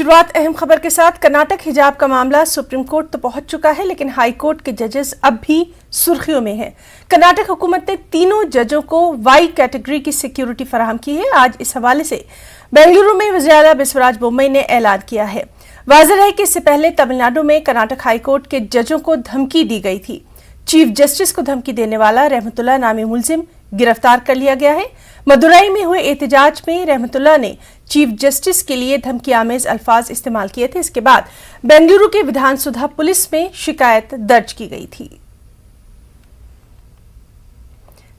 शुरुआत अहम खबर के साथ। कर्नाटक हिजाब का मामला सुप्रीम कोर्ट तो पहुंच चुका है, लेकिन हाई कोर्ट के जजेस अब भी सुर्खियों में हैं। कर्नाटक हुकूमत ने तीनों जजों को वाई कैटेगरी की सिक्योरिटी फराहम की है। आज इस हवाले से बेंगलुरु में वज़ीर आला बसवराज बोम्मई ने ऐलान किया है। वाज़ेह है कि इससे पहले तमिलनाडु में कर्नाटक हाई कोर्ट के जजों को धमकी दी गई थी। चीफ जस्टिस को धमकी देने वाला रहमतुल्लाह नामी मुलजिम गिरफ्तार कर लिया गया है। मदुरई में हुए एहतजाज में रहमतुल्लाह ने चीफ जस्टिस के लिए धमकी आमेज अल्फाज इस्तेमाल किए थे। इसके बाद बेंगलुरु के विधानसौधा पुलिस में शिकायत दर्ज की गई थी।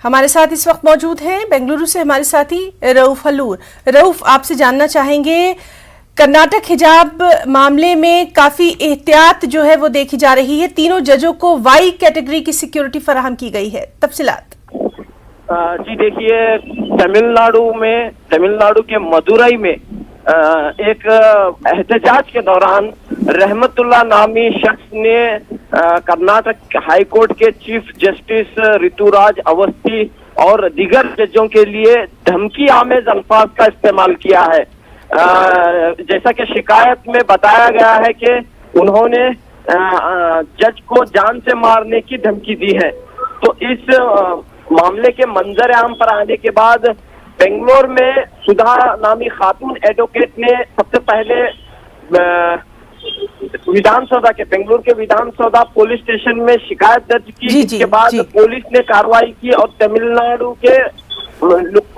हमारे साथ इस वक्त मौजूद हैं बेंगलुरु से हमारे साथी रऊफ हलूर। रऊफ, आपसे जानना चाहेंगे, कर्नाटक हिजाब मामले में काफी एहतियात जो है वो देखी जा रही है। तीनों जजों को वाई कैटेगरी की सिक्योरिटी फराहम की गई है, तफसीलात। जी देखिए, तमिलनाडु के मदुरई में एक एहतजाज के दौरान रहमतुल्लाह नामी शख्स ने कर्नाटक हाई कोर्ट के चीफ जस्टिस ऋतुराज अवस्थी और दीगर जजों के लिए धमकी आमेज अल्फाज का इस्तेमाल किया है। जैसा कि शिकायत में बताया गया है कि उन्होंने जज को जान से मारने की धमकी दी है। तो इस मामले के मंजर आम पर आने के बाद बेंगलोर में सुधा नामी खातून एडवोकेट ने सबसे पहले बेंगलुरु के विधानसौधा पुलिस स्टेशन में शिकायत दर्ज की। इसके बाद पुलिस ने कार्रवाई की और तमिलनाडु के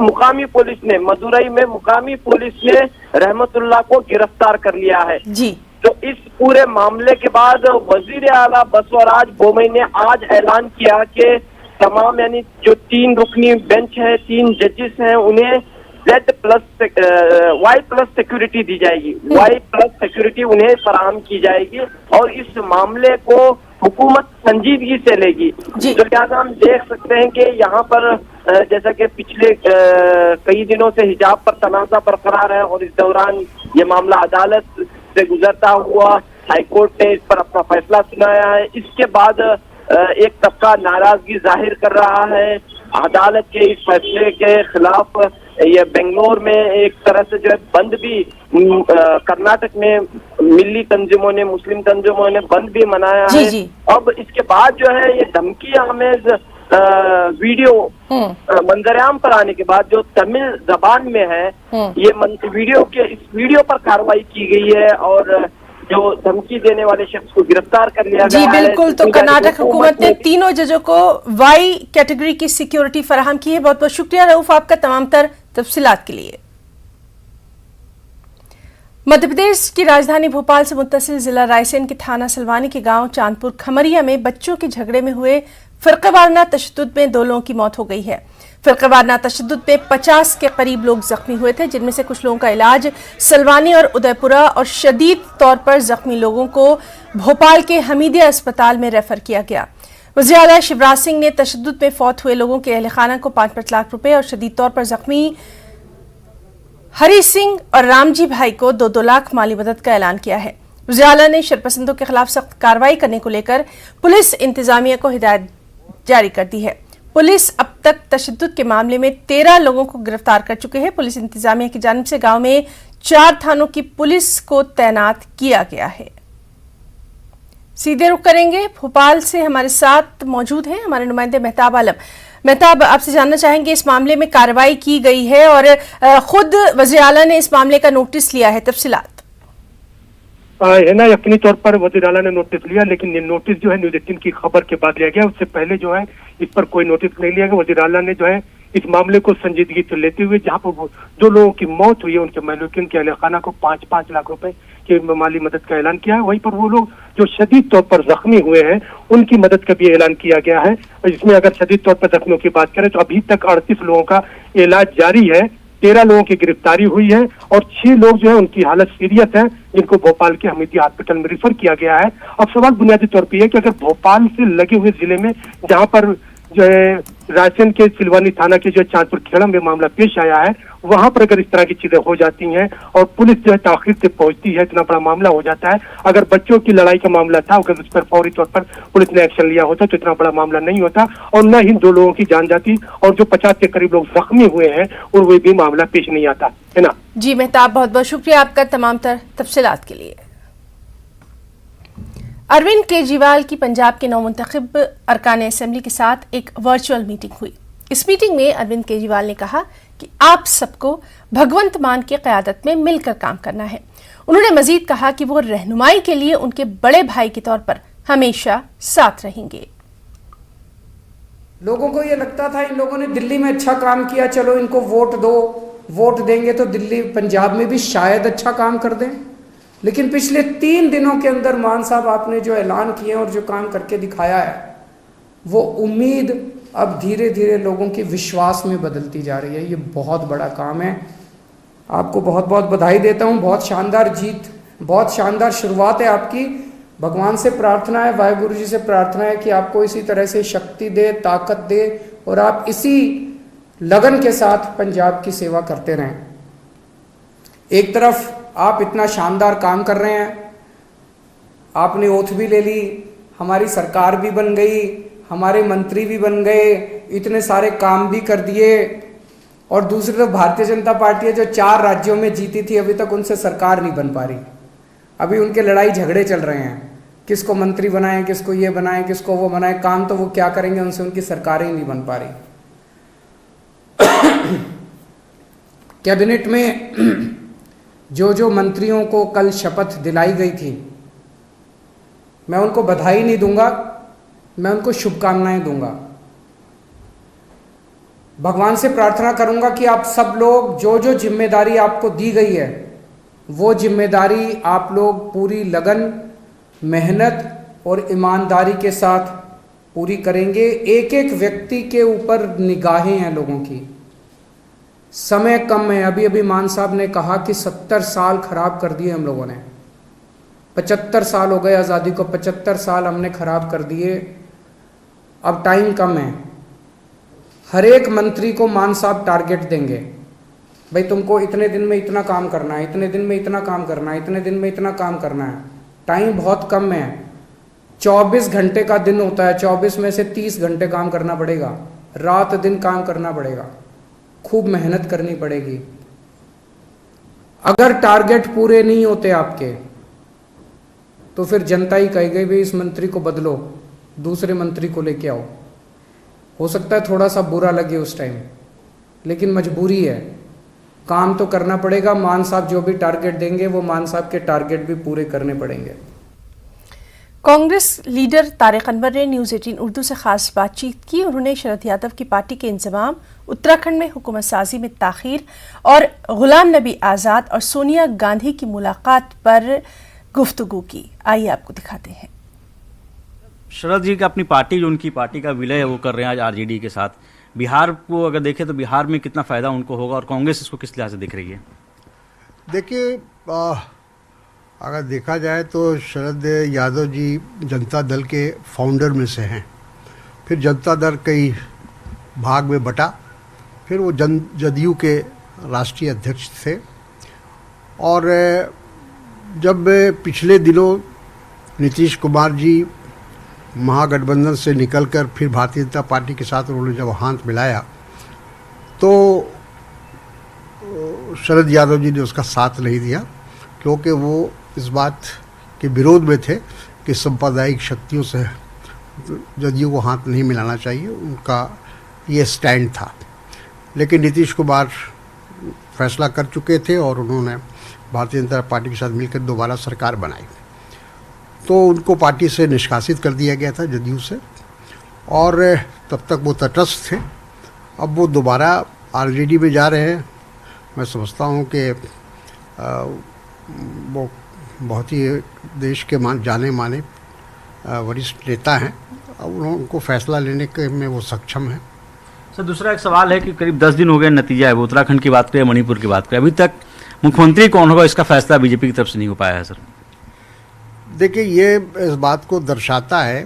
मुकामी पुलिस ने, मदुरई में मुकामी पुलिस ने रहमतुल्लाह को गिरफ्तार कर लिया है। तो इस पूरे मामले के बाद वजीर आला बसवराज बोम्मई ने आज ऐलान किया कि तमाम यानी जो 3 रुकनी बेंच है, 3 जजेस हैं, उन्हें वाई प्लस सिक्योरिटी दी जाएगी। वाई प्लस सिक्योरिटी उन्हें फराहम की जाएगी और इस मामले को हुकूमत संजीदगी से लेगी। तो लिहाजा हम देख सकते हैं कि यहाँ पर जैसा कि पिछले कई दिनों से हिजाब पर तनाज़ा बरकरार है और इस दौरान ये मामला अदालत से गुजरता हुआ हाईकोर्ट ने इस पर अपना फैसला सुनाया है। इसके बाद एक तबका नाराजगी जाहिर कर रहा है अदालत के इस फैसले के खिलाफ। ये बेंगलोर में एक तरह से जो है बंद भी कर्नाटक में मिली तंजीमों ने, मुस्लिम तंजीमों ने बंद भी मनाया है। अब इसके बाद जो है ये धमकी आमेज वीडियो मंजरेआम पर आने के बाद जो तमिल जबान में है, ये इस वीडियो पर कार्रवाई की गई है और जो धमकी देने वाले शख्स को गिरफ्तार कर लिया गया है। जी बिल्कुल। तो कर्नाटक हुकूमत ने तीनों जजों को वाई कैटेगरी की सिक्योरिटी फराहम की है। बहुत बहुत शुक्रिया रऊफ आपका तमाम तर तफसीलात के लिए। मध्य प्रदेश की राजधानी भोपाल से मुत्तसिल जिला रायसेन के थाना सलवानी के गांव चांदपुर खमरिया में बच्चों के झगड़े में हुए फिरकावाराना तशद्दुद में 2 लोगों की मौत हो गई है। फिरकावाराना तशद्दुद में 50 के करीब लोग जख्मी हुए थे, जिनमें से कुछ लोगों का इलाज सलवानी और उदयपुरा और शदीद तौर पर जख्मी लोगों को भोपाल के हमीदिया अस्पताल में रेफर किया गया। वज़ीर आला शिवराज सिंह ने तशद्दुद में फौत हुए लोगों के अहल खाना को 5-5 लाख रुपए और शदीद तौर पर जख्मी हरी सिंह और रामजी भाई को 2-2 लाख माली मदद का ऐलान किया है। वज़ीर आला ने शरपसंदों के खिलाफ सख्त कार्रवाई करने को लेकर पुलिस इंतजामिया को हिदायत जारी कर दी है। पुलिस अब तक तशद्दुद के मामले में 13 लोगों को गिरफ्तार कर चुके हैं। पुलिस इंतजामिया की जानिब से गांव में 4 थानों की पुलिस को तैनात किया गया है। सीधे रुख करेंगे, भोपाल से हमारे साथ मौजूद हैं हमारे नुमाइंदे मेहताब आलम। मेहताब, आपसे जानना चाहेंगे, इस मामले में कार्रवाई की गई है और खुद वज़ीर आला ने इस मामले का नोटिस लिया है, तफसीलात है ना। यकीनी तौर पर वज़ीर आला ने नोटिस लिया, लेकिन ये नोटिस जो है न्यूज़ 18 की खबर के बाद लिया गया। उससे पहले जो है इस पर कोई नोटिस नहीं लिया गया। वज़ीर आला ने जो है इस मामले को संजीदगी से लेते हुए जहाँ पर जो लोगों की मौत हुई है उनके महलूकिन के अहल खाना को 5-5 लाख रुपए की माली मदद का ऐलान किया है। वहीं पर वो लोग जो शदीद तौर पर जख्मी हुए हैं उनकी मदद का भी ऐलान किया गया है। इसमें अगर शदीद तौर पर जख्मियों की बात करें तो अभी तक 38 लोगों का इलाज जारी है, 13 लोगों की गिरफ्तारी हुई है और 6 लोग जो है उनकी हालत सीरियस है, जिनको भोपाल के हमीदिया हॉस्पिटल में रिफर किया गया है। अब सवाल बुनियादी तौर पर यह कि अगर भोपाल से लगे हुए जिले में जहाँ पर जो है रायसेन के सिलवानी थाना के जो चांदपुर खेड़ा में मामला पेश आया है, वहां पर अगर इस तरह की चीजें हो जाती हैं और पुलिस जो है ताखिर से पहुंचती है, इतना बड़ा मामला हो जाता है। अगर बच्चों की लड़ाई का मामला था, अगर उस पर फौरी तौर पर पुलिस ने एक्शन लिया होता तो इतना बड़ा मामला नहीं होता और न ही 2 लोगों की जान जाती और जो 50 के करीब लोग जख्मी हुए हैं और वो भी मामला पेश नहीं आता है ना। जी मेहताब, बहुत बहुत शुक्रिया आपका तमाम तफसीलात के लिए। अरविंद केजरीवाल की पंजाब के नौमुंतखब अरकान असेंबली के साथ एक वर्चुअल मीटिंग हुई। इस मीटिंग में अरविंद केजरीवाल ने कहा कि आप सबको भगवंत मान की क़यादत में मिलकर काम करना है। उन्होंने मजीद कहा कि वो रहनुमाई के लिए उनके बड़े भाई के तौर पर हमेशा साथ रहेंगे। लोगों को ये लगता था इन लोगों ने दिल्ली में अच्छा काम किया, चलो इनको वोट दो, वोट देंगे तो दिल्ली पंजाब में भी शायद अच्छा काम कर दें। लेकिन पिछले 3 दिनों के अंदर मान साहब आपने जो ऐलान किए और जो काम करके दिखाया है, वो उम्मीद अब धीरे धीरे लोगों के विश्वास में बदलती जा रही है। ये बहुत बड़ा काम है। आपको बहुत बहुत बधाई देता हूँ। बहुत शानदार जीत, बहुत शानदार शुरुआत है आपकी। भगवान से प्रार्थना है, वाहिगुरु जी से प्रार्थना है कि आपको इसी तरह से शक्ति दे, ताकत दे और आप इसी लगन के साथ पंजाब की सेवा करते रहें। एक तरफ आप इतना शानदार काम कर रहे हैं, आपने ओथ भी ले ली, हमारी सरकार भी बन गई, हमारे मंत्री भी बन गए, इतने सारे काम भी कर दिए और दूसरी तरफ भारतीय जनता पार्टी है जो 4 राज्यों में जीती थी, अभी तक उनसे सरकार नहीं बन पा रही। अभी उनके लड़ाई झगड़े चल रहे हैं, किसको मंत्री बनाएं, किसको ये बनाएं, किसको वो बनाएं। काम तो वो क्या करेंगे, उनसे उनकी सरकारें ही नहीं बन पा रही। कैबिनेट में जो मंत्रियों को कल शपथ दिलाई गई थी, मैं उनको बधाई नहीं दूंगा, मैं उनको शुभकामनाएं दूंगा। भगवान से प्रार्थना करूंगा कि आप सब लोग जो जिम्मेदारी आपको दी गई है, वो जिम्मेदारी आप लोग पूरी लगन, मेहनत और ईमानदारी के साथ पूरी करेंगे। एक एक व्यक्ति के ऊपर निगाहें हैं लोगों की। समय कम है। अभी मान साहब ने कहा कि 70 साल खराब कर दिए हम लोगों ने। 75 साल हो गए आज़ादी को, 75 साल हमने खराब कर दिए। अब टाइम कम है। हर एक मंत्री को मान साहब टारगेट देंगे, भाई तुमको इतने दिन में इतना काम करना है, इतने दिन में इतना काम करना है, इतने दिन में इतना काम करना है। टाइम बहुत कम है। 24 घंटे का दिन होता है, 24 में से 30 घंटे काम करना पड़ेगा, रात दिन काम करना पड़ेगा, खूब मेहनत करनी पड़ेगी। अगर टारगेट पूरे नहीं होते आपके तो फिर जनता ही कहेगी भाई इस मंत्री को बदलो, दूसरे मंत्री को लेके आओ। हो सकता है थोड़ा सा बुरा लगे उस टाइम, लेकिन मजबूरी है, काम तो करना पड़ेगा। मान साहब जो भी टारगेट देंगे वो मान साहब के टारगेट भी पूरे करने पड़ेंगे। कांग्रेस लीडर तारिक अनवर ने न्यूज़ 18 उर्दू से खास बातचीत की। उन्होंने शरद यादव की पार्टी के इंजमाम, उत्तराखंड में हुकूमत साजी में ताखीर और गुलाम नबी आज़ाद और सोनिया गांधी की मुलाकात पर गुफ्तगू की। आइए आपको दिखाते हैं। शरद जी का अपनी पार्टी, जो उनकी पार्टी का विलय है वो कर रहे हैं आज आरजेडी के साथ। बिहार को अगर देखें तो बिहार में कितना फ़ायदा उनको होगा और कांग्रेस इसको किस लिहाज से दिख रही है? देखिए, अगर देखा जाए तो शरद यादव जी जनता दल के फाउंडर में से हैं। फिर जनता दल कई भाग में बटा, फिर वो जदयू के राष्ट्रीय अध्यक्ष थे। और जब पिछले दिनों नीतीश कुमार जी महागठबंधन से निकलकर फिर भारतीय जनता पार्टी के साथ उन्होंने जब हाथ मिलाया तो शरद यादव जी ने उसका साथ नहीं दिया, क्योंकि वो इस बात के विरोध में थे कि सांप्रदायिक शक्तियों से जदयू को हाथ नहीं मिलाना चाहिए, उनका ये स्टैंड था। लेकिन नीतीश कुमार फैसला कर चुके थे और उन्होंने भारतीय जनता पार्टी के साथ मिलकर दोबारा सरकार बनाई, तो उनको पार्टी से निष्कासित कर दिया गया था जदयू से, और तब तक वो तटस्थ थे। अब वो दोबारा आरजेडी में जा रहे हैं। मैं समझता हूँ कि वो बहुत ही देश के जाने माने वरिष्ठ नेता हैं, अब उनको फैसला लेने के में वो सक्षम हैं। सर, दूसरा एक सवाल है कि करीब 10 दिन हो गए, नतीजा है वो उत्तराखंड की बात करें, मणिपुर की बात करें, अभी तक मुख्यमंत्री कौन होगा इसका फैसला बीजेपी की तरफ से नहीं हो पाया है। सर देखिए, ये इस बात को दर्शाता है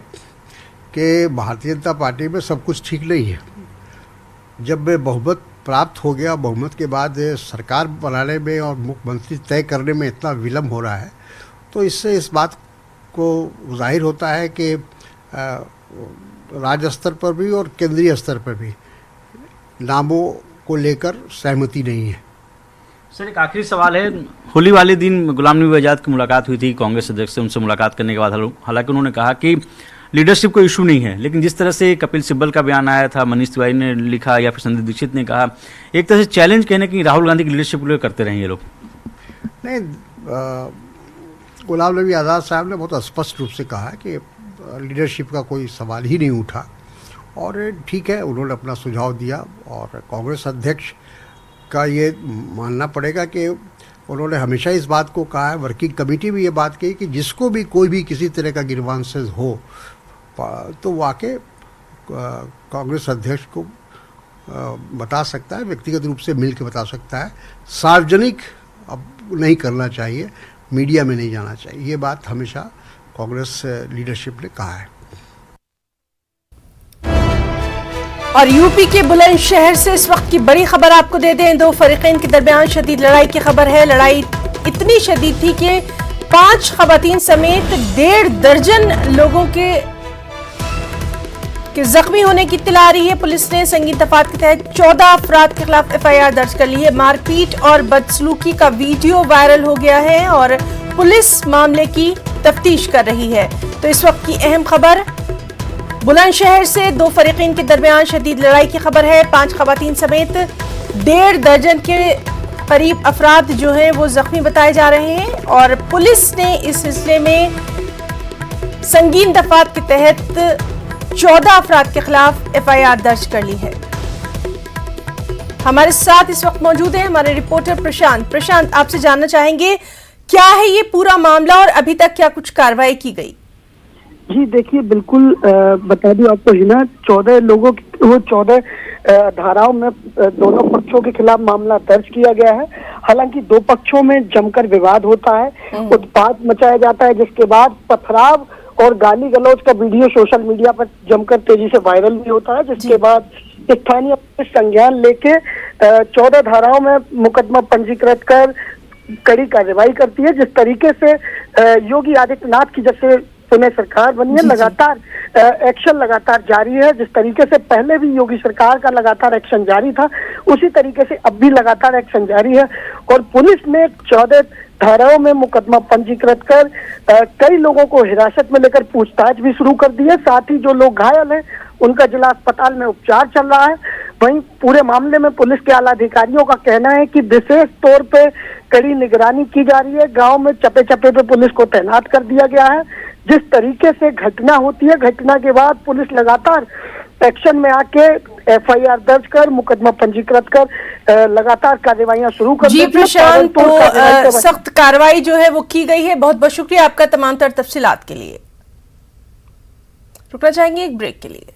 कि भारतीय जनता पार्टी में सब कुछ ठीक नहीं है। जब बहुमत प्राप्त हो गया, बहुमत के बाद सरकार बनाने में और मुख्यमंत्री तय करने में इतना विलम्ब हो रहा है, तो इससे इस बात को जाहिर होता है कि राज्य स्तर पर भी और केंद्रीय स्तर पर भी नामों को लेकर सहमति नहीं है। सर, एक आखिरी सवाल है। होली वाले दिन गुलाम नबी आज़ाद की मुलाकात हुई थी कांग्रेस अध्यक्ष से। उनसे मुलाकात करने के बाद हालांकि उन्होंने कहा कि लीडरशिप कोई इशू नहीं है, लेकिन जिस तरह से कपिल सिब्बल का बयान आया था, मनीष तिवारी ने लिखा या फिर संदीप दीक्षित ने कहा, एक तरह से चैलेंज कहने की राहुल गांधी की लीडरशिप को लेकर करते रहे ये लोग। नहीं, गुलाम नबी आज़ाद साहब ने बहुत स्पष्ट रूप से कहा कि लीडरशिप का कोई सवाल ही नहीं उठा, और ठीक है, उन्होंने अपना सुझाव दिया। और कांग्रेस अध्यक्ष का ये मानना पड़ेगा कि उन्होंने हमेशा इस बात को कहा है, वर्किंग कमेटी भी ये बात कही कि जिसको भी कोई भी किसी तरह का ग्रीवांसेस हो तो वाकई कांग्रेस अध्यक्ष को बता सकता है, व्यक्तिगत रूप से मिल के बता सकता है। सार्वजनिक अब नहीं करना चाहिए, मीडिया में नहीं जाना चाहिए, ये बात हमेशा कांग्रेस लीडरशिप ने कहा है। और यूपी के बुलंदशहर से इस वक्त की बड़ी खबर आपको दे दें। दो फरीकैन के दरमियान शदीद लड़ाई की खबर है। लड़ाई इतनी शदीद थी कि 5 खवातीन समेत 1.5 दर्जन लोगों के जख्मी होने की इत्तला आ रही है। पुलिस ने संगीन तफात के तहत 14 अफराद के खिलाफ FIR दर्ज कर ली है। मारपीट और बदसलूकी का वीडियो वायरल हो गया है और पुलिस मामले की तफ्तीश कर रही है। तो इस वक्त की अहम खबर, बुलंदशहर से 2 फरीकैन के दरमियान शदीद लड़ाई की खबर है। 5 खवातीन समेत 1.5 दर्जन के करीब अफराद जो हैं वो जख्मी बताए जा रहे हैं और पुलिस ने इस सिलसिले में संगीन दफात के तहत 14 अफराद के खिलाफ FIR दर्ज कर ली है। हमारे साथ इस वक्त मौजूद हैं हमारे रिपोर्टर प्रशांत। प्रशांत, आपसे जानना चाहेंगे क्या है ये पूरा मामला और अभी तक क्या कुछ कार्रवाई की गई? जी देखिए, बिल्कुल बता दूं आपको हिना, 14 लोगों की वो 14 धाराओं में दोनों पक्षों के खिलाफ मामला दर्ज किया गया है। हालांकि 2 पक्षों में जमकर विवाद होता है, उत्पात मचाया जाता है, जिसके बाद पथराव और गाली गलौज का वीडियो सोशल मीडिया पर जमकर तेजी से वायरल भी होता है, जिसके बाद स्थानीय पुलिस संज्ञान लेके 14 धाराओं में मुकदमा पंजीकृत कर कड़ी कार्रवाई करती है। जिस तरीके से योगी आदित्यनाथ की जब से पुणे सरकार बनी है, लगातार एक्शन लगातार जारी है। जिस तरीके से पहले भी योगी सरकार का लगातार एक्शन जारी था, उसी तरीके से अब भी लगातार एक्शन जारी है। और पुलिस ने 14 धाराओं में मुकदमा पंजीकृत कर कई लोगों को हिरासत में लेकर पूछताछ भी शुरू कर दी है। साथ ही जो लोग घायल हैं उनका जिला अस्पताल में उपचार चल रहा है। वहीं पूरे मामले में पुलिस के आला अधिकारियों का कहना है कि विशेष तौर पे कड़ी निगरानी की जा रही है। गांव में चप्पे चप्पे पे पुलिस को तैनात कर दिया गया है। जिस तरीके से घटना होती है, घटना के बाद पुलिस लगातार एक्शन में आके FIR दर्ज कर मुकदमा पंजीकृत कर लगातार कार्रवाइयां शुरू कर जी प्रशांत, तो सख्त कार्रवाई जो है वो की गई है। बहुत बहुत शुक्रिया आपका तमाम तर तफसीलात के लिए। रुकना चाहेंगे एक ब्रेक के लिए।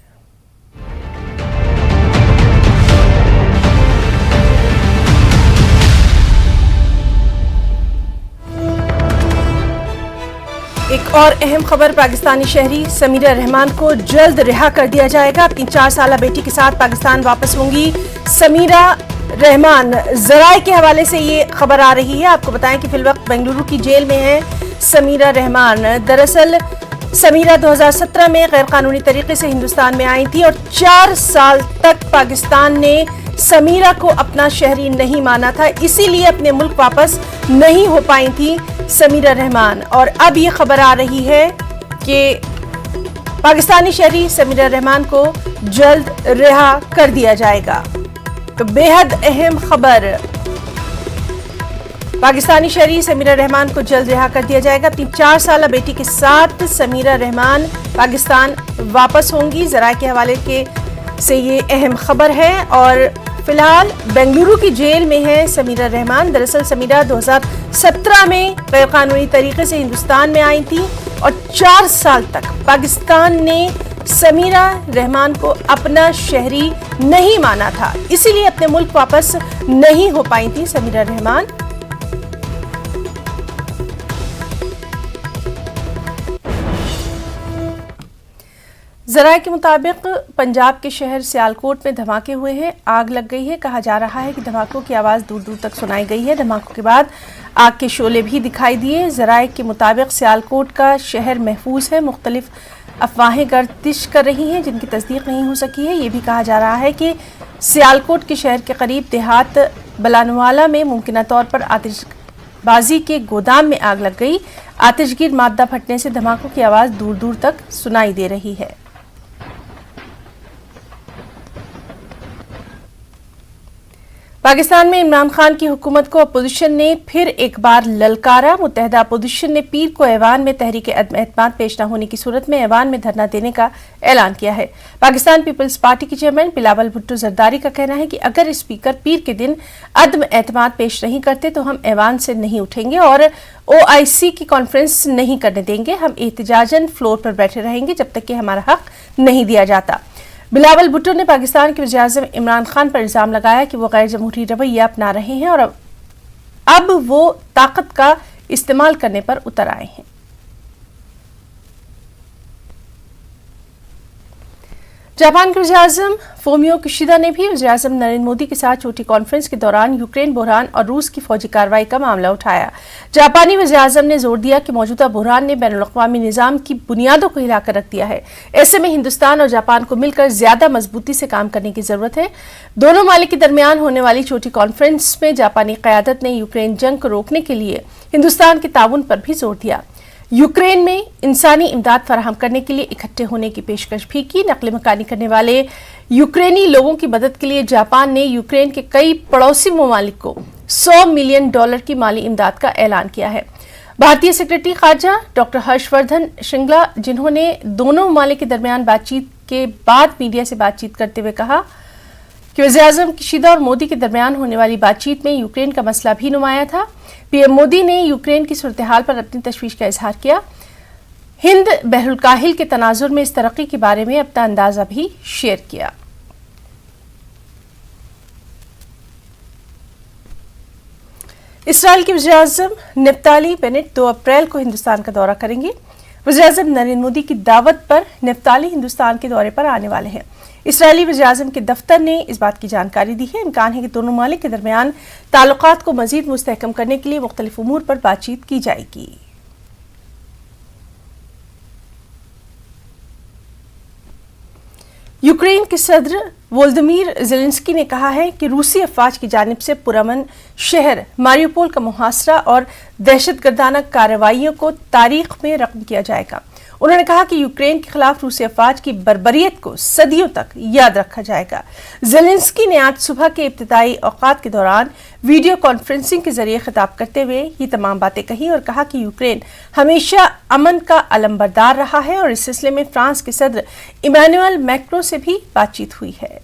एक और अहम खबर, पाकिस्तानी शहरी समीरा रहमान को जल्द रिहा कर दिया जाएगा। अपनी 4 साला बेटी के साथ पाकिस्तान वापस होंगी समीरा रहमान। जराए के हवाले से ये खबर आ रही है। आपको बताएं कि फिलवक्त बेंगलुरु की जेल में है समीरा रहमान। दरअसल समीरा 2017 में गैरकानूनी तरीके से हिंदुस्तान में आई थी और 4 साल तक पाकिस्तान ने समीरा को अपना शहरी नहीं माना था, इसीलिए अपने मुल्क वापस नहीं हो पाई थी समीरा रहमान। और अब ये खबर आ रही है कि पाकिस्तानी शहरी समीरा रहमान को जल्द रिहा कर दिया जाएगा। तो बेहद अहम खबर, पाकिस्तानी शहरी समीरा रहमान को जल्द रिहा कर दिया जाएगा। अपनी 4 साला बेटी के साथ समीरा रहमान पाकिस्तान वापस होंगी। जराए के हवाले से ये अहम खबर है। और फिलहाल बेंगलुरु की जेल में है समीरा रहमान। दरअसल समीरा 2017 में गैरकानूनी तरीके से हिंदुस्तान में आई थी और 4 साल तक पाकिस्तान ने समीरा रहमान को अपना शहरी नहीं माना था, इसीलिए अपने मुल्क वापस नहीं हो पाई थी समीरा रहमान। जराये के मुताबिक पंजाब के शहर सियालकोट में धमाके हुए हैं, आग लग गई है। कहा जा रहा है कि धमाकों की आवाज़ दूर दूर तक सुनाई गई है। धमाकों के बाद आग के शोले भी दिखाई दिए। जराये के मुताबिक सियालकोट का शहर महफूज है। मुख्तलिफ अफवाहें गर्दिश कर रही हैं जिनकी तस्दीक नहीं हो सकी है। ये भी कहा जा रहा है कि सियालकोट के शहर के करीब देहात बलानवाला में मुमकिन तौर पर आतिशबाजी के गोदाम में आग लग गई। आतिशगीर मादा फटने से धमाकों की आवाज़ दूर दूर तक सुनाई दे रही है। पाकिस्तान में इमरान खान की हुकूमत को अपोजिशन ने फिर एक बार ललकारा। मुत्तहदा अपोजिशन ने पीर को ऐवान में तहरीक अदम एतमाद पेश न होने की सूरत में ऐवान में धरना देने का ऐलान किया है। पाकिस्तान पीपल्स पार्टी के चेयरमैन बिलावल भुट्टो जरदारी का कहना है कि अगर स्पीकर पीर के दिन अदम एतमाद पेश नहीं करते तो हम ऐवान से नहीं उठेंगे और OIC की कॉन्फ्रेंस नहीं करने देंगे। हम एहतजाजन फ्लोर पर बैठे रहेंगे जब तक कि हमारा हक नहीं दिया जाता। बिलावल भुट्टो ने पाकिस्तान के वज़ीर-ए-आज़म इमरान खान पर इल्जाम लगाया कि वो गैर जमहूरी रवैया अपना रहे हैं और अब वो ताकत का इस्तेमाल करने पर उतर आए हैं। जापान के वज़ीर-ए-आज़म फोमियो किशिदा ने भी वज़ीर-ए-आज़म नरेंद्र मोदी के साथ छोटी कॉन्फ्रेंस के दौरान यूक्रेन बहरान और रूस की फौजी कार्रवाई का मामला उठाया। जापानी वज़ीर-ए-आज़म ने जोर दिया कि मौजूदा बहरान ने बैनुल-अक़वामी निज़ाम की बुनियादों को हिलाकर रख दिया है। ऐसे में हिंदुस्तान और जापान को मिलकर ज्यादा मजबूती से काम करने की जरूरत है। दोनों मालिक के दरमियान होने वाली छोटी कॉन्फ्रेंस में जापानी क़यादत ने यूक्रेन जंग को रोकने के लिए हिंदुस्तान के ताउन पर भी जोर दिया। यूक्रेन में इंसानी इमदाद फराहम करने के लिए इकट्ठे होने की पेशकश भी की। नकल मकानी करने वाले यूक्रेनी लोगों की मदद के लिए जापान ने यूक्रेन के कई पड़ोसी ममालिक को $100 मिलियन की माली इमदाद का ऐलान किया है। भारतीय सेक्रेटरी खारजा डॉक्टर हर्षवर्धन श्रृंगला, जिन्होंने दोनों ममालिक के दरमियान बातचीत के बाद मीडिया से बातचीत करते हुए कहा कि वज़ीर-ए-आज़म किशिदा और मोदी के दरमियान होने वाली बातचीत में यूक्रेन का मसला भी नुमाया था। पीएम मोदी ने यूक्रेन की सूरत हाल पर अपनी तशवीश का इजहार किया। हिंद बहरुल काहिल के तनाजुर में इस तरक्की के बारे में अपना अंदाजा भी शेयर किया। इसराइल के वज़ीर-ए-आज़म नफ्ताली बेनेट 2 अप्रैल को हिंदुस्तान का दौरा करेंगे। वज़ीर-ए-आज़म नरेंद्र मोदी की दावत पर नफ्ताली हिंदुस्तान के दौरे पर आने वाले हैं। इसराइली वज़ीर-ए-आज़म के दफ्तर ने इस बात की जानकारी दी है। इम्कान है कि दोनों ममालिक के दरमियान ताल्लुकात को मजीद मुस्तहकम करने के लिए मुख्तलिफ उमूर पर बातचीत की जाएगी। यूक्रेन के सदर वोल्दिमीर ज़ेलेंस्की ने कहा है कि रूसी अफवाज की जानिब से पुरअमन शहर मारियोपोल का मुहासरा और दहशतगर्दाना कार्रवाइयों को तारीख में रकम किया जाएगा। उन्होंने कहा कि यूक्रेन के खिलाफ रूसी अफवाज की बर्बरियत को सदियों तक याद रखा जाएगा। ज़ेलेंस्की ने आज सुबह के इब्तिदाई औकात के दौरान वीडियो कॉन्फ्रेंसिंग के जरिए खिताब करते हुए ये तमाम बातें कही और कहा कि यूक्रेन हमेशा अमन का अलंबरदार रहा है और इस सिलसिले में फ्रांस के सदर इमैनुअल मैक्रों से भी बातचीत हुई है।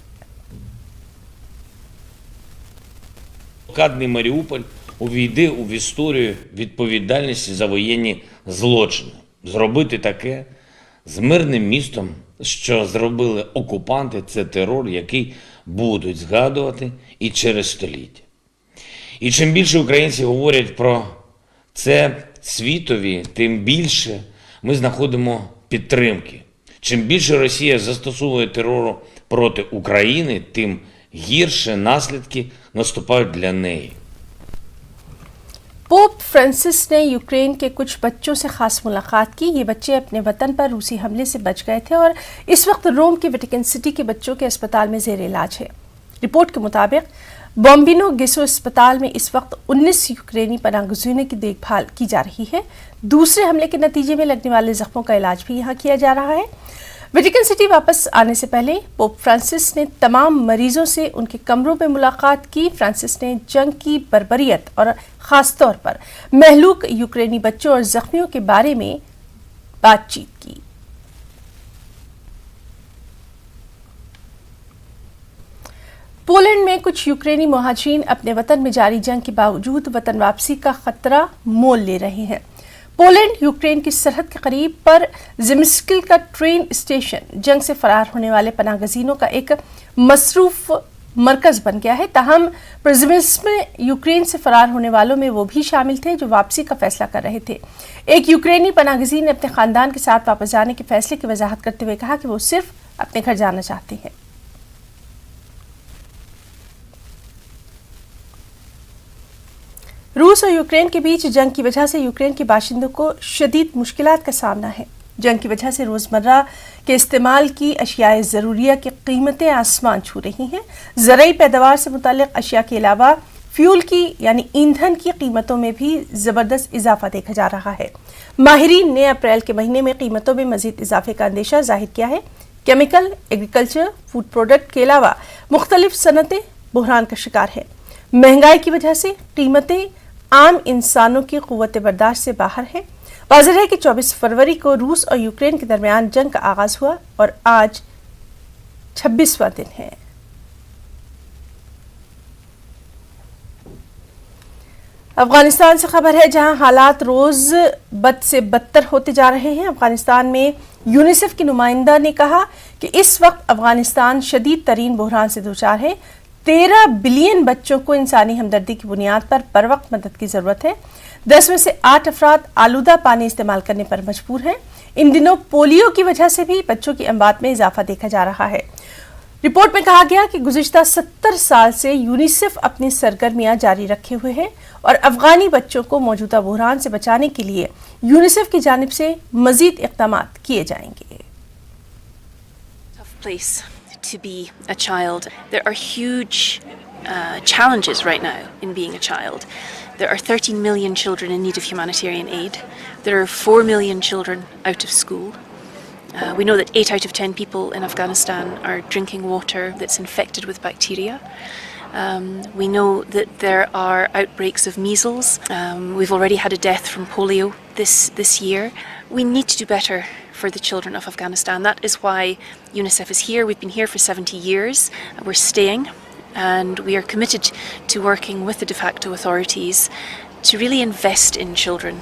Блокадний Маріуполь увійде в історію відповідальності за воєнні злочини. Зробити таке з мирним містом, що зробили окупанти, це терор, який будуть згадувати і через століття. І чим більше українці говорять про це світові, тим більше ми знаходимо підтримки. Чим більше Росія застосовує терору проти України, тим гірше наслідки наступають для неї. पोप फ्रांसिस ने यूक्रेन के कुछ बच्चों से खास मुलाकात की। ये बच्चे अपने वतन पर रूसी हमले से बच गए थे और इस वक्त रोम के वेटिकन सिटी के बच्चों के अस्पताल में जेर इलाज है। रिपोर्ट के मुताबिक बॉम्बिनो गेसो अस्पताल में इस वक्त 19 यूक्रेनी पनाहगज़ीनों की देखभाल की जा रही है। दूसरे हमले के नतीजे में लगने वाले जख्मों का इलाज भी यहाँ किया जा रहा है। वेटिकन सिटी वापस आने से पहले पोप फ्रांसिस ने तमाम मरीजों से उनके कमरों में मुलाकात की। फ्रांसिस ने जंग की बर्बरियत और ख़ास तौर पर महलूक यूक्रेनी बच्चों और जख्मियों के बारे में बातचीत की। पोलैंड में कुछ यूक्रेनी मुहाजिरीन अपने वतन में जारी जंग के बावजूद वतन वापसी का खतरा मोल ले रहे हैं। पोलैंड यूक्रेन की सरहद के करीब पर ज़िमिस्किल का ट्रेन स्टेशन जंग से फरार होने वाले पनाहगज़ीनों का एक मसरूफ मरकज बन गया है। ताहम प्रिजम्स में यूक्रेन से फरार होने वालों में वो भी शामिल थे जो वापसी का फैसला कर रहे थे। एक यूक्रेनी पनाहगज़ीन ने अपने खानदान के साथ वापस जाने के फैसले की वजाहत करते हुए कहा कि वो सिर्फ अपने घर जाना चाहते हैं। रूस और यूक्रेन के बीच जंग की वजह से यूक्रेन के बाशिंदों को शदीद मुश्किलात का सामना है। जंग की वजह से रोजमर्रा के इस्तेमाल की अशियाए ज़रूरिया की कीमतें आसमान छू रही हैं। ज़रूरी पैदावार से मुताल्लिक़ अशिया के अलावा फ्यूल की यानी ईंधन की कीमतों में भी ज़बरदस्त इजाफा देखा जा रहा है। माहिरीन ने अप्रैल के महीने में कीमतों में मज़ीद इजाफे का अंदेशा जाहिर किया है। केमिकल, एग्रीकल्चर, फूड प्रोडक्ट के अलावा मुख्तलिफ सनतें बहरान का शिकार हैं। महंगाई की वजह से कीमतें आम इंसानों की क़ुव्वत बर्दाश्त से बाहर है। वाज़ेह है कि 24 फरवरी को रूस और यूक्रेन के दरमियान जंग का आगाज हुआ और आज 26वां दिन है। अफगानिस्तान से खबर है जहां हालात रोज बद से बदतर होते जा रहे हैं। अफगानिस्तान में यूनिसेफ की नुमाइंदा ने कहा कि इस वक्त अफगानिस्तान शदीद तरीन बहरान से दूचार है। 13 बिलियन बच्चों को इंसानी हमदर्दी की बुनियाद पर बरवक्त मदद की जरूरत है। 10 में से 8 अफराद आलूदा पानी इस्तेमाल करने पर मजबूर हैं। इन दिनों पोलियो की वजह से भी बच्चों की अमवात में इजाफा देखा जा रहा है। रिपोर्ट में कहा गया कि गुज़िश्ता 70 साल से यूनिसेफ अपनी सरगर्मियां जारी रखे हुए है और अफगानी बच्चों को मौजूदा बहरान से बचाने के लिए यूनिसेफ की जानिब से मजीद इक़दामात किए जाएंगे। To be a child. There are huge challenges right now in being a child. There are 13 million children in need of humanitarian aid. There are 4 million children out of school. We know that 8 out of 10 people in Afghanistan are drinking water that's infected with bacteria. We know that there are outbreaks of measles. We've already had a death from polio this year. We need to do better for the children of Afghanistan. That is why UNICEF is here. We've been here for 70 years. We're staying and we are committed to working with the de facto authorities to really invest in children.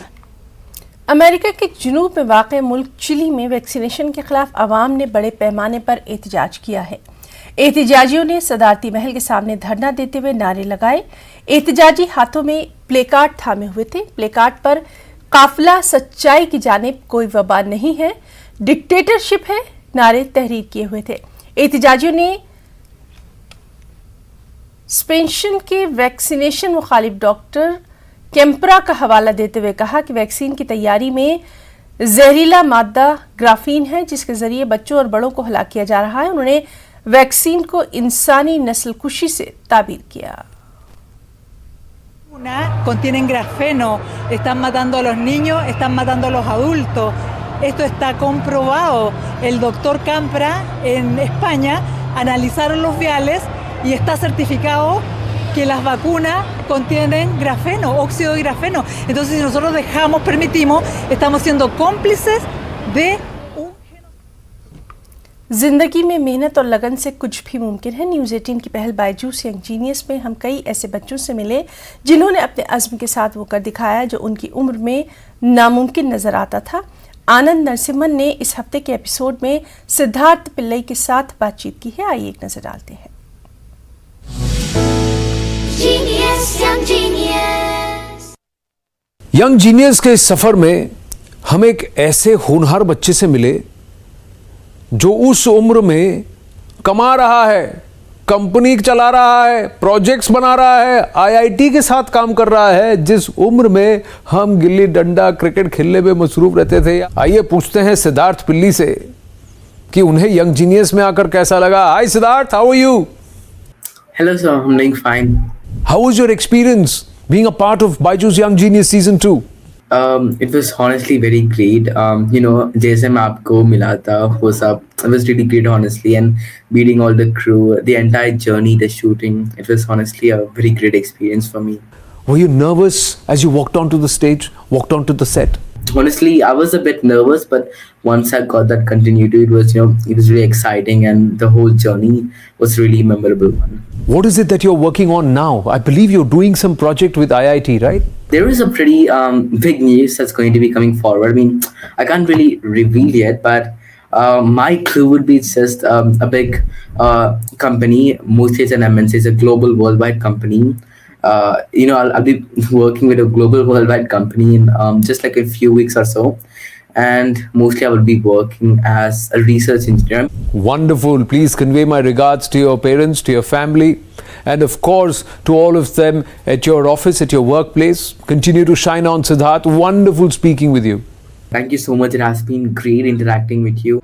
America के जुनूब में वाक़ मुल्क chilli में vaccination के खिलाफ अवाम ने बड़े पैमाने पर एहतजाज किया है। एहतजाजियों ने सदारती महल के सामने धरना देते हुए नारे लगाए। एहतजाजी हाथों में प्लेकार्ड थामे हुए थे। प्लेकार्ड पर काफिला सच्चाई की जानिब कोई वबा नहीं है, डिक्टेटरशिप है नारे तहरीर किए हुए थे। एहतजाजियों ने स्पेन के वैक्सीनेशन मुखालिफ डॉक्टर कैंपरा का हवाला देते हुए कहा कि वैक्सीन की तैयारी में जहरीला मादा ग्राफीन है जिसके जरिए बच्चों और बड़ों को हलाक किया जा रहा है। उन्होंने वैक्सीन को इंसानी नस्लकुशी से ताबीर किया। Contienen grafeno, están matando a los niños, están matando a los adultos. Esto está comprobado. El doctor Campra en España analizaron los viales y está certificado que las vacunas contienen grafeno, óxido de grafeno. Entonces, si nosotros permitimos, estamos siendo cómplices de जिंदगी में मेहनत और लगन से कुछ भी मुमकिन है। न्यूज़ 18 की पहल बायजूस यंग जीनियस में हम कई ऐसे बच्चों से मिले जिन्होंने अपने अज़्म के साथ वो कर दिखाया जो उनकी उम्र में नामुमकिन नजर आता था। आनंद नरसिम्हन ने इस हफ्ते के एपिसोड में सिद्धार्थ पिल्लई के साथ बातचीत की है। आइए एक नजर डालते हैं। यंग जीनियस के इस सफर में हम एक ऐसे होनहार बच्चे से मिले जो उस उम्र में कमा रहा है, कंपनी चला रहा है, प्रोजेक्ट्स बना रहा है, आईआईटी के साथ काम कर रहा है, जिस उम्र में हम गिल्ली डंडा क्रिकेट खेलने में मसरूफ रहते थे। आइए पूछते हैं सिद्धार्थ पिल्ली से कि उन्हें यंग जीनियस में आकर कैसा लगा। Hi Siddharth, how are you? Hello sir, I am doing fine. How was your experience being a part of Byju's young genius season 2? It was honestly very great. जैसे मैं आपको मिला था वो सब, it was really great honestly, and meeting all the crew, the entire journey, the shooting, it was honestly a very great experience for me. Were you nervous as you walked onto the stage, walked onto the set? Honestly, I was a bit nervous, but once I got that continuity, it was really exciting, and the whole journey was really memorable one. What is it that you're working on now? I believe you're doing some project with IIT, right? There is a pretty big news that's going to be coming forward. I mean, I can't really reveal yet, but My crew would be just a big company. Mostly it's an MNC, it's a global worldwide company. I'll be working with a global worldwide company in just like a few weeks or so. And mostly I will be working as a research engineer. Wonderful. Please convey my regards to your parents, to your family, and of course to all of them at your office, at your workplace. Continue to shine on, Siddharth. Wonderful speaking with you. Thank you so much. It has been great interacting with you.